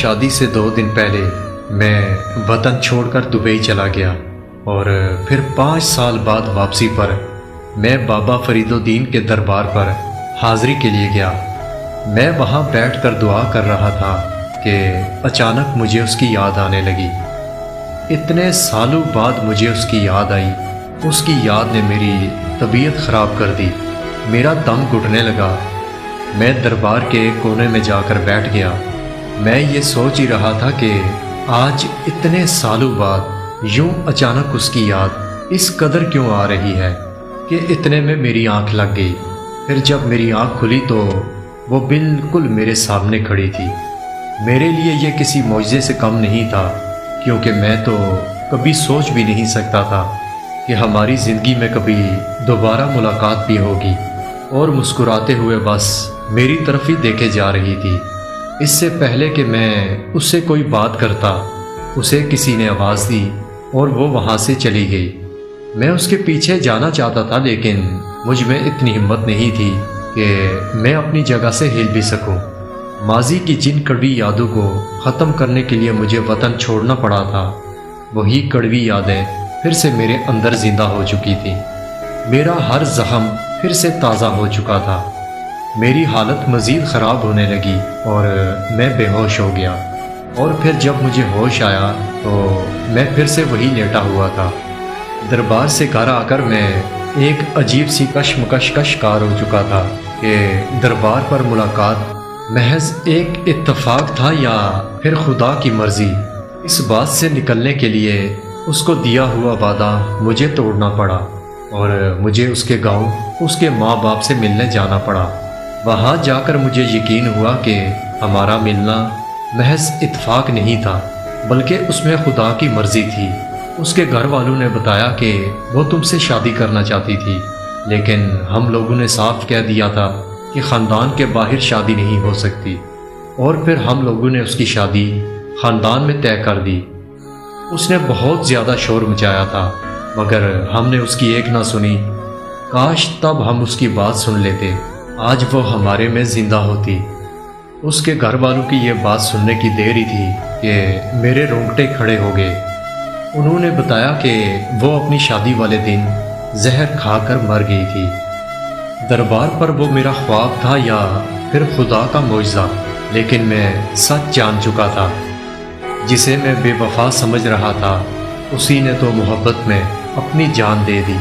شادی سے 2 دن پہلے میں وطن چھوڑ کر دبئی چلا گیا اور پھر 5 سال بعد واپسی پر میں بابا فرید الدین کے دربار پر حاضری کے لیے گیا۔ میں وہاں بیٹھ کر دعا کر رہا تھا کہ اچانک مجھے اس کی یاد آنے لگی۔ اتنے سالوں بعد مجھے اس کی یاد آئی۔ اس کی یاد نے میری طبیعت خراب کر دی، میرا دم گھٹنے لگا۔ میں دربار کے ایک کونے میں جا کر بیٹھ گیا۔ میں یہ سوچ ہی رہا تھا کہ آج اتنے سالوں بعد یوں اچانک اس کی یاد اس قدر کیوں آ رہی ہے کہ اتنے میں میری آنکھ لگ گئی۔ پھر جب میری آنکھ کھلی تو وہ بالکل میرے سامنے کھڑی تھی۔ میرے لیے یہ کسی معجزے سے کم نہیں تھا، کیونکہ میں تو کبھی سوچ بھی نہیں سکتا تھا کہ ہماری زندگی میں کبھی دوبارہ ملاقات بھی ہوگی، اور مسکراتے ہوئے بس میری طرف ہی دیکھے جا رہی تھی۔ اس سے پہلے کہ میں اس سے کوئی بات کرتا، اسے کسی نے آواز دی اور وہ وہاں سے چلی گئی۔ میں اس کے پیچھے جانا چاہتا تھا، لیکن مجھ میں اتنی ہمت نہیں تھی کہ میں اپنی جگہ سے ہل بھی سکوں۔ ماضی کی جن کڑوی یادوں کو ختم کرنے کے لیے مجھے وطن چھوڑنا پڑا تھا، وہی کڑوی یادیں پھر سے میرے اندر زندہ ہو چکی تھیں۔ میرا ہر زخم پھر سے تازہ ہو چکا تھا۔ میری حالت مزید خراب ہونے لگی اور میں بے ہوش ہو گیا، اور پھر جب مجھے ہوش آیا تو میں پھر سے وہی لیٹا ہوا تھا۔ دربار سے گھر آ کر میں ایک عجیب سی کشمکش کا شکار ہو چکا تھا کہ دربار پر ملاقات محض ایک اتفاق تھا یا پھر خدا کی مرضی۔ اس بات سے نکلنے کے لیے اس کو دیا ہوا وعدہ مجھے توڑنا پڑا، اور مجھے اس کے گاؤں اس کے ماں باپ سے ملنے جانا پڑا۔ وہاں جا کر مجھے یقین ہوا کہ ہمارا ملنا محض اتفاق نہیں تھا، بلکہ اس میں خدا کی مرضی تھی۔ اس کے گھر والوں نے بتایا کہ وہ تم سے شادی کرنا چاہتی تھی، لیکن ہم لوگوں نے صاف کہہ دیا تھا کہ خاندان کے باہر شادی نہیں ہو سکتی، اور پھر ہم لوگوں نے اس کی شادی خاندان میں طے کر دی۔ اس نے بہت زیادہ شور مچایا تھا، مگر ہم نے اس کی ایک نہ سنی۔ کاش تب ہم اس کی بات سن لیتے، آج وہ ہمارے میں زندہ ہوتی۔ اس کے گھر والوں کی یہ بات سننے کی دیر ہی تھی کہ میرے رونگٹے کھڑے ہو گئے۔ انہوں نے بتایا کہ وہ اپنی شادی والے دن زہر کھا کر مر گئی تھی۔ دربار پر وہ میرا خواب تھا یا پھر خدا کا معجزہ، لیکن میں سچ جان چکا تھا۔ جسے میں بے وفا سمجھ رہا تھا، اسی نے تو محبت میں اپنی جان دے دی۔